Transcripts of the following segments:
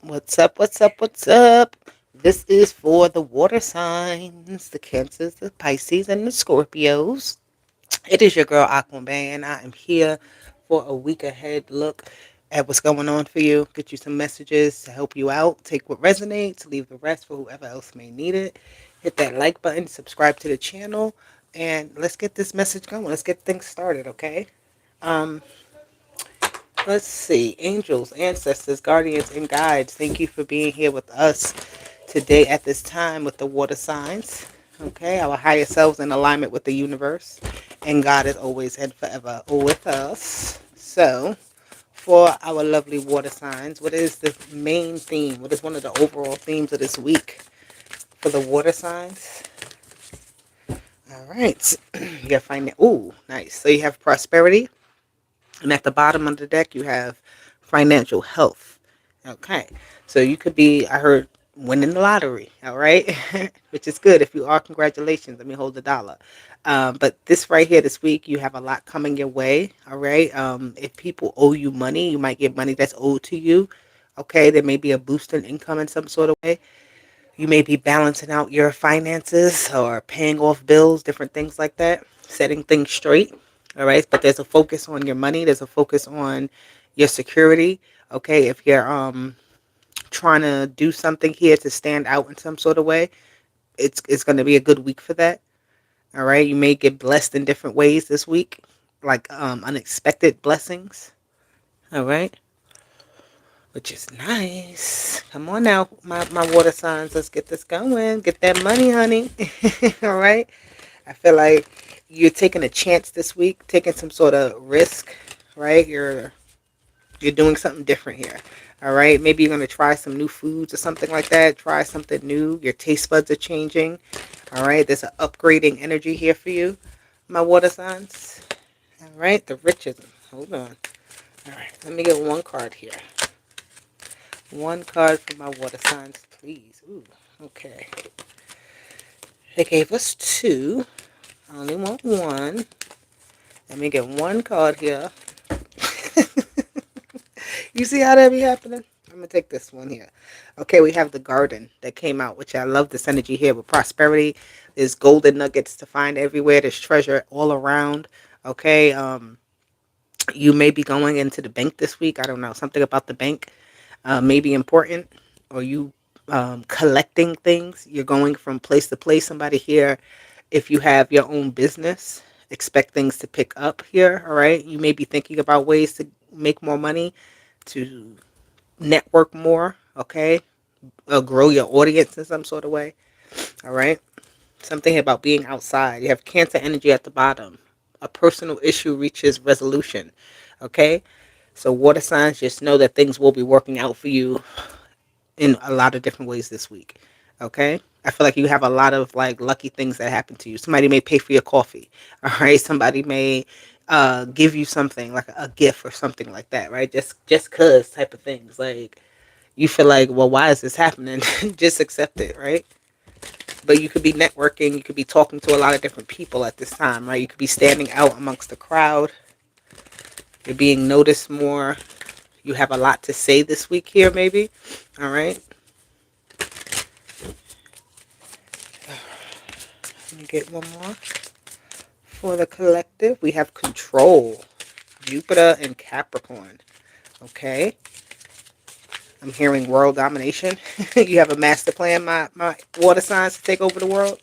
What's up? What's up? What's up? This is for the water signs, the Cancers, the Pisces, and the Scorpios. It is your girl Aquaman. I am here for a week ahead look at what's going on for you. Get you some messages to help you out. Take what resonates, leave the rest for whoever else may need it. Hit that like button, subscribe to the channel, and let's get this message going. Let's get things started, okay? Um, Let's see. Angels, ancestors, guardians, and guides, thank you for being here with us today at this time with the water signs. Okay, our higher selves in alignment with the universe. And God is always and forever with us. So, for our lovely water signs, what is the main theme? What is one of the overall themes of this week for the water signs? All right. You got to find it. Ooh, nice. So you have prosperity. And at the bottom of the deck, you have financial health. Okay. So you could be, I heard, winning the lottery. All right. Which is good. If you are, congratulations. Let me hold the dollar. But this right here, this week, you have a lot coming your way. All right. If people owe you money, you might get money that's owed to you. Okay. There may be a boost in income in some sort of way. You may be balancing out your finances or paying off bills, different things like that, setting things straight. All right. But there's a focus on your money. There's a focus on your security. Okay. If you're trying to do something here to stand out in some sort of way, it's going to be a good week for that. All right. You may get blessed in different ways this week, like unexpected blessings. All right. Which is nice. Come on now, my water signs. Let's get this going. Get that money, honey. All right. I feel like you're taking a chance this week, taking some sort of risk, right? You're doing something different here. All right. Maybe you're gonna try some new foods or something like that. Try something new. Your taste buds are changing. All right. There's an upgrading energy here for you, my water signs. All right. The riches. Hold on. All right. Let me get one card here. One card for my water signs, please. Ooh, okay. They gave us two. I only want one. Let me get one card here. You see how that be happening? I'm going to take this one here. Okay, we have the garden that came out, which I love this energy here with prosperity. There's golden nuggets to find everywhere. There's treasure all around. Okay, you may be going into the bank this week. I don't know. Something about the bank may be important. Or you collecting things. You're going from place to place. Somebody here, if you have your own business, expect things to pick up here. All right. You may be thinking about ways to make more money, to network more. Okay. Grow your audience in some sort of way. All right. Something about being outside. You have Cancer energy at the bottom. A personal issue reaches resolution. Okay. So water signs, just know that things will be working out for you in a lot of different ways this week. Okay. I feel like you have a lot of like lucky things that happen to you. Somebody may pay for your coffee. All right. Somebody may give you something like a gift or something like that. Right. Just cause type of things. Like you feel like, well, why is this happening? Just accept it. Right. But you could be networking. You could be talking to a lot of different people at this time. Right. You could be standing out amongst the crowd. You're being noticed more. You have a lot to say this week here, maybe. All right. Let me get one more. For the collective, we have control. Jupiter and Capricorn. Okay. I'm hearing world domination. You have a master plan, my water signs, to take over the world.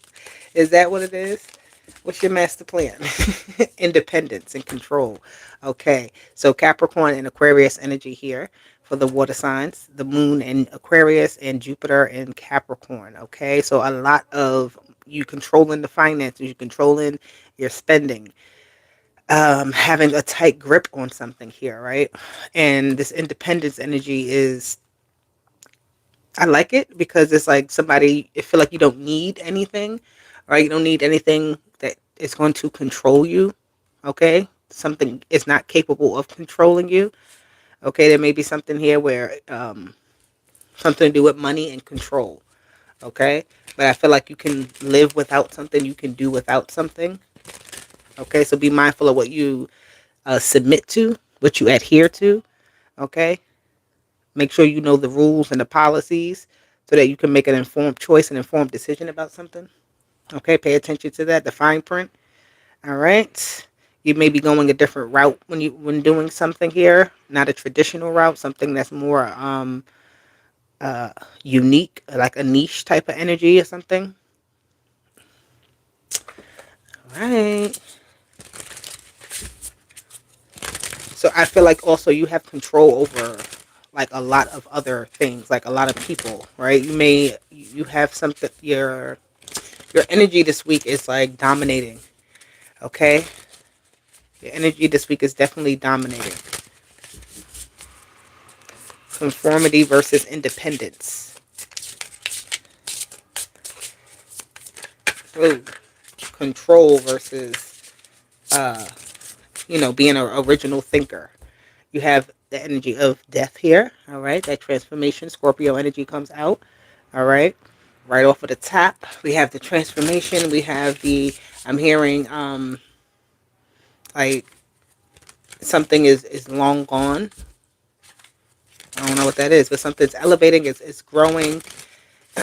Is that what it is? What's your master plan? Independence and control. Okay. So Capricorn and Aquarius energy here for the water signs. The moon in Aquarius and Jupiter in Capricorn. Okay. So a lot of you controlling the finances, you controlling your spending, having a tight grip on something here, right? And this independence energy is, I like it because it's like somebody, you feel like you don't need anything, right? You don't need anything that is going to control you, okay? Something is not capable of controlling you, okay? There may be something here where, something to do with money and control, okay? But I feel like you can live without something, you can do without something, okay? So be mindful of what you submit to, what you adhere to, okay? Make sure you know the rules and the policies so that you can make an informed choice and informed decision about something. Okay, pay attention to that, the fine print. All right. You may be going a different route when doing something here, not a traditional route, something that's more uh unique, like a niche type of energy or something. All right. So I feel like also you have control over like a lot of other things, like a lot of people, right? You have something your energy this week is like dominating, okay? Your energy this week is definitely dominating. Conformity versus independence. Ooh. Control versus uh being an original thinker. You have the energy of death here. All right, that transformation Scorpio energy comes out. All right, right off of the top we have the transformation. We have the I'm hearing like something is long gone. I don't know what that is, but something's elevating. It's growing.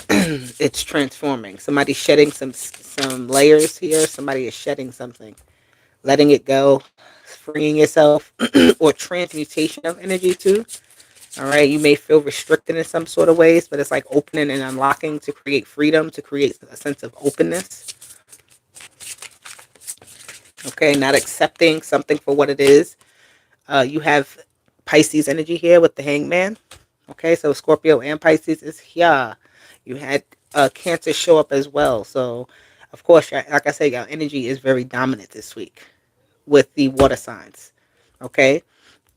It's transforming. Somebody's shedding some layers here. Somebody is shedding something, letting it go, freeing yourself, or transmutation of energy too. All right, you may feel restricted in some sort of ways, but it's like opening and unlocking to create freedom, to create a sense of openness. Okay, not accepting something for what it is. You have Pisces energy here with the Hangman. Okay, so Scorpio and Pisces is here. You had Cancer show up as well. So, of course, like I said, your energy is very dominant this week with the water signs. Okay,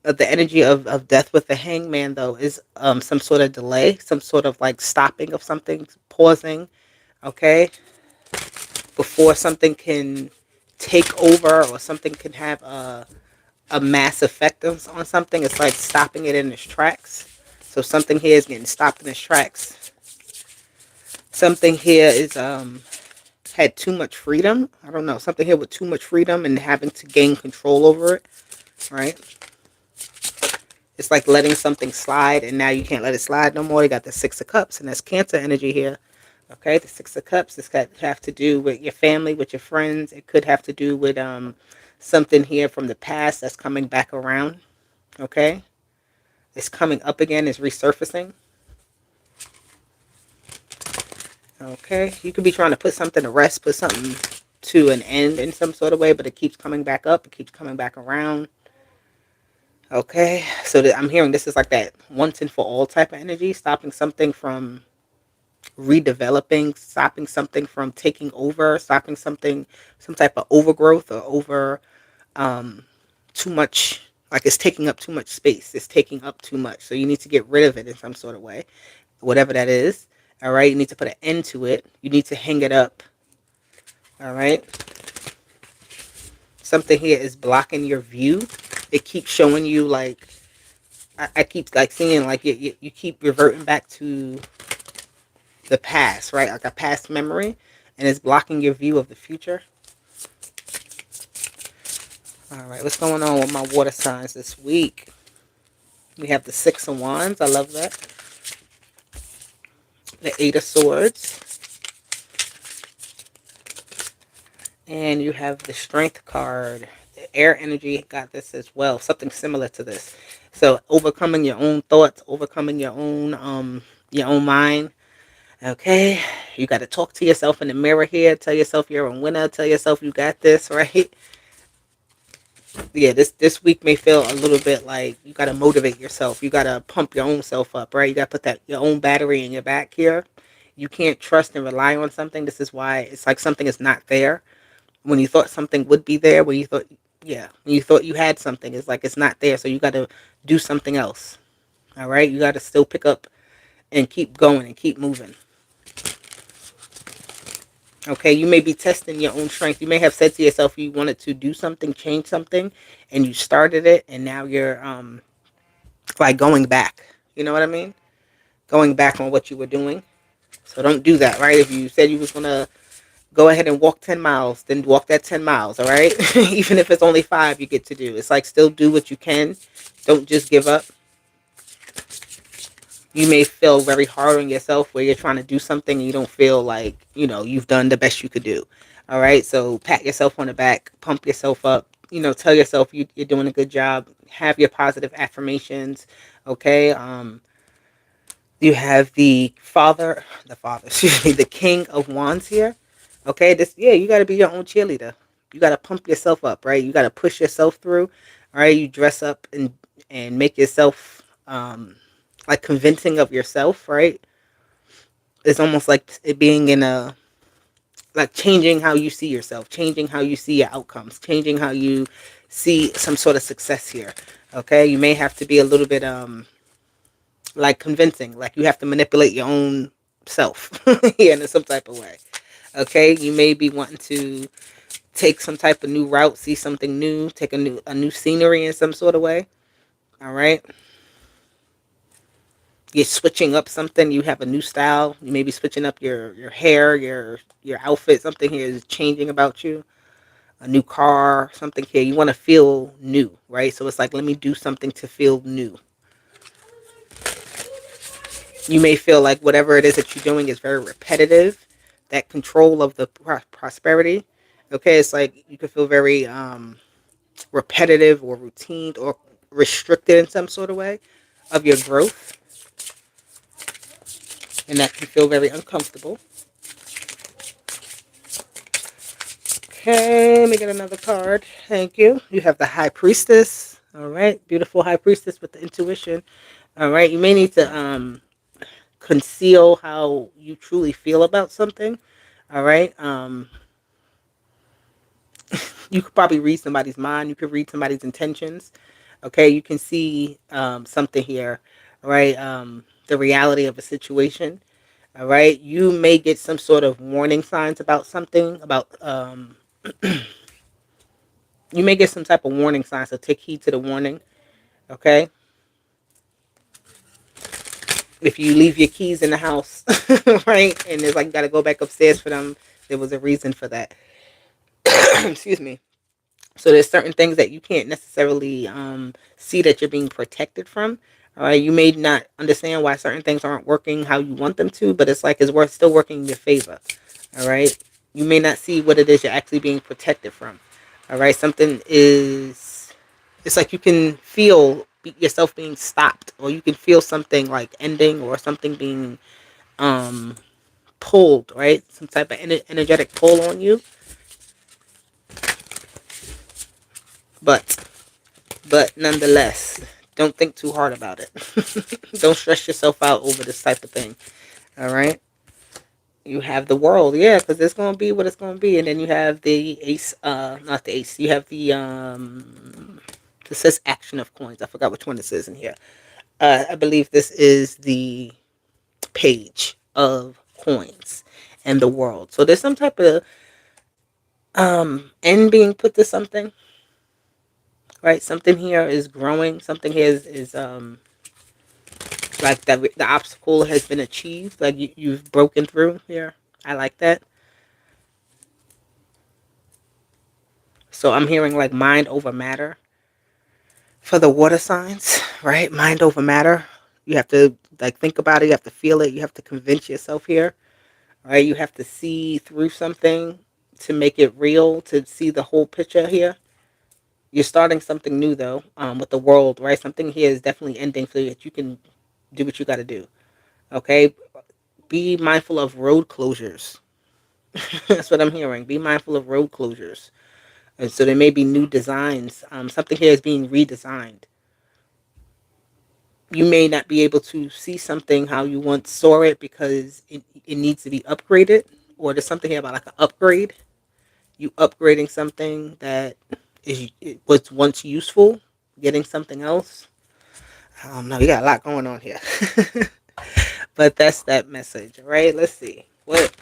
the energy of death with the Hangman though is some sort of delay, some sort of like stopping of something, pausing. Okay, before something can take over or something can have a mass effect on something. It's like stopping it in its tracks. So something here is getting stopped in its tracks. Something here is had too much freedom. I don't know. Something here with too much freedom and having to gain control over it. Right? It's like letting something slide and now you can't let it slide no more. You got the Six of Cups and that's Cancer energy here. Okay, the Six of Cups. This could have to do with your family, with your friends. It could have to do with something here from the past that's coming back around. Okay, it's coming up again. It's resurfacing. Okay, you could be trying to put something to rest, put something to an end in some sort of way, but it keeps coming back up. It keeps coming back around. Okay, so I'm hearing this is like that once and for all type of energy, stopping something from redeveloping, stopping something from taking over, stopping something, some type of overgrowth or over too much, like it's taking up too much space. It's taking up too much. So you need to get rid of it in some sort of way, whatever that is. All right, you need to put an end to it. You need to hang it up. All right. Something here is blocking your view. It keeps showing you like I keep like seeing like you keep reverting back to the past, right? Like a past memory, and it's blocking your view of the future. All right, what's going on with my water signs this week? We have the Six of Wands. I love that. The Eight of Swords. And you have the Strength card. The air energy got this as well. Something similar to this. So overcoming your own thoughts, overcoming your own mind. Okay. You got to talk to yourself in the mirror here. Tell yourself you're a winner. Tell yourself you got this, right? Yeah, this week may feel a little bit like you got to motivate yourself. You got to pump your own self up, right? You got to put that your own battery in your back here. You can't trust and rely on something. This is why it's like something is not there. When you thought something would be there, when you thought, yeah, when you thought you had something, it's like it's not there. So you got to do something else. All right, you got to still pick up and keep going and keep moving. Okay, you may be testing your own strength. You may have said to yourself you wanted to do something, change something, and you started it, and now you're like going back. You know what I mean? Going back on what you were doing. So don't do that, right? If you said you was gonna go ahead and walk 10 miles, then walk that 10 miles, all right? Even if it's only 5 you get to do. It's like still do what you can. Don't just give up. You may feel very hard on yourself where you're trying to do something and you don't feel like, you've done the best you could do. All right. So pat yourself on the back, pump yourself up, tell yourself you're doing a good job. Have your positive affirmations. Okay. You have excuse me, the King of Wands here. Okay. You got to be your own cheerleader. You got to pump yourself up, right? You got to push yourself through. All right. You dress up and make yourself, like convincing of yourself, right? It's almost like it being in a like changing how you see yourself, changing how you see your outcomes, changing how you see some sort of success here. Okay, you may have to be a little bit like convincing, like you have to manipulate your own self yeah, in some type of way. Okay, you may be wanting to take some type of new route, see something new, take a new scenery in some sort of way. All right, you're switching up something, you have a new style, you may be switching up your hair, your outfit, something here is changing about you, a new car, something here, you want to feel new, right? So it's like, let me do something to feel new. You may feel like whatever it is that you're doing is very repetitive, that control of the prosperity. Okay, it's like you could feel very repetitive or routine or restricted in some sort of way of your growth, and that can feel very uncomfortable. Okay, let me get another card. Thank you. You have the High Priestess. All right, beautiful High Priestess with the intuition. All right, you may need to conceal how you truly feel about something. All right, you could probably read somebody's mind. You could read somebody's intentions. Okay, you can see something here. All right, the reality of a situation. All right, you may get some sort of warning signs about something about you may get some type of warning signs, so take heed to the warning. Okay, if you leave your keys in the house, right, and it's like you got to go back upstairs for them, there was a reason for that. Excuse me. So there's certain things that you can't necessarily see that you're being protected from. All right, you may not understand why certain things aren't working how you want them to, but it's like it's worth still working in your favor. All right, you may not see what it is you're actually being protected from. All right, something is. It's like you can feel yourself being stopped, or you can feel something like ending, or something being um pulled. Right, some type of energetic pull on you, but nonetheless, don't think too hard about it. Don't stress yourself out over this type of thing. All right. You have the world, yeah, because it's gonna be what it's gonna be, and then you have the ace, not the ace. You have the It says action of coins. I forgot which one it says in here. I believe this is the page of coins and the world. So there's some type of end being put to something, right? Something here is growing. Something here is like that the obstacle has been achieved, like you've broken through here. I like that. So I'm hearing like mind over matter for the water signs, right? Mind over matter. You have to like think about it, you have to feel it, you have to convince yourself here, right? You have to see through something to make it real, to see the whole picture here. You're starting something new though, with the world, right? Something here is definitely ending so that you can do what you got to do. Okay, be mindful of road closures. That's what I'm hearing. Be mindful of road closures. And so there may be new designs. Something here is being redesigned. You may not be able to see something how you once saw it because it needs to be upgraded. Or there's something here about like an upgrade. You upgrading something that it was once useful, getting something else. I don't know. You got a lot going on here. But that's that message, right? Let's see. What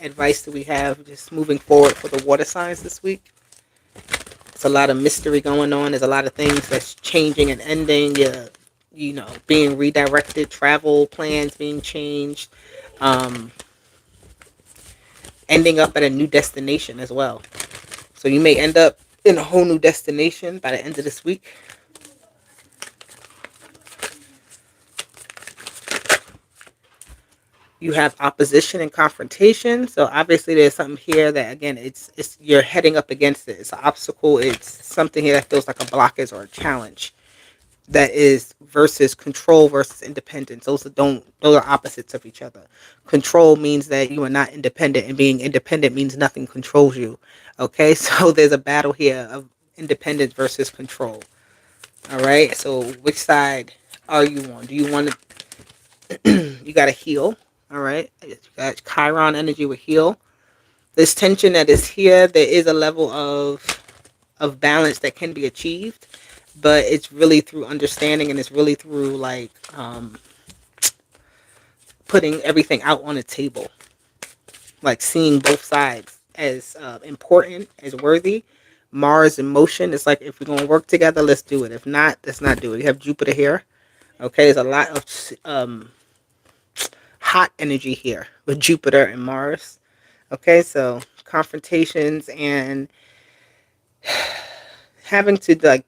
advice do we have just moving forward for the water signs this week? It's a lot of mystery going on. There's a lot of things that's changing and ending. Being redirected, travel plans being changed, um, ending up at a new destination as well. So you may end up in a whole new destination by the end of this week. You have opposition and confrontation. So obviously there's something here that, again, it's you're heading up against it. It's an obstacle. It's something here that feels like a blockage or a challenge. That is versus control versus independence. Those are opposites of each other. Control means that you are not independent, and being independent means nothing controls you. Okay, so there's a battle here of independence versus control. All right, so which side are you on? Do you want to? You got to heal. All right, you got Chiron energy with heal. This tension that is here, there is a level of balance that can be achieved, but it's really through understanding, and it's really through like putting everything out on the table, like seeing both sides as important, as worthy. Mars in motion. It's like, if we're gonna work together, let's do it. If not, let's not do it. You have Jupiter here. Okay, there's a lot of hot energy here with Jupiter and Mars. Okay, so confrontations and having to like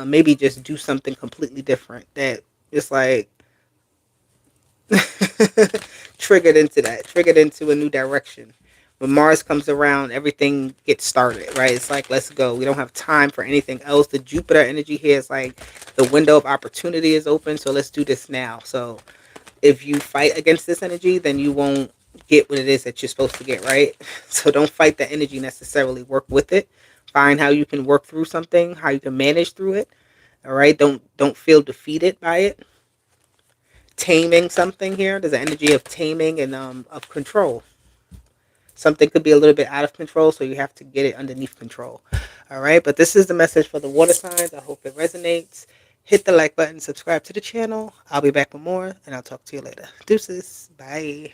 maybe just do something completely different that just like triggered into a new direction. When Mars comes around, everything gets started, right? It's like, let's go. We don't have time for anything else. The Jupiter energy here is like the window of opportunity is open, so let's do this now. So if you fight against this energy, then you won't get what it is that you're supposed to get, right? So don't fight the energy necessarily. Work with it. Find how you can work through something, how you can manage through it. All right. Don't feel defeated by it. Taming something here. There's an energy of taming and of control. Something could be a little bit out of control, so you have to get it underneath control. All right. But this is the message for the water signs. I hope it resonates. Hit the like button, subscribe to the channel. I'll be back with more, and I'll talk to you later. Deuces. Bye.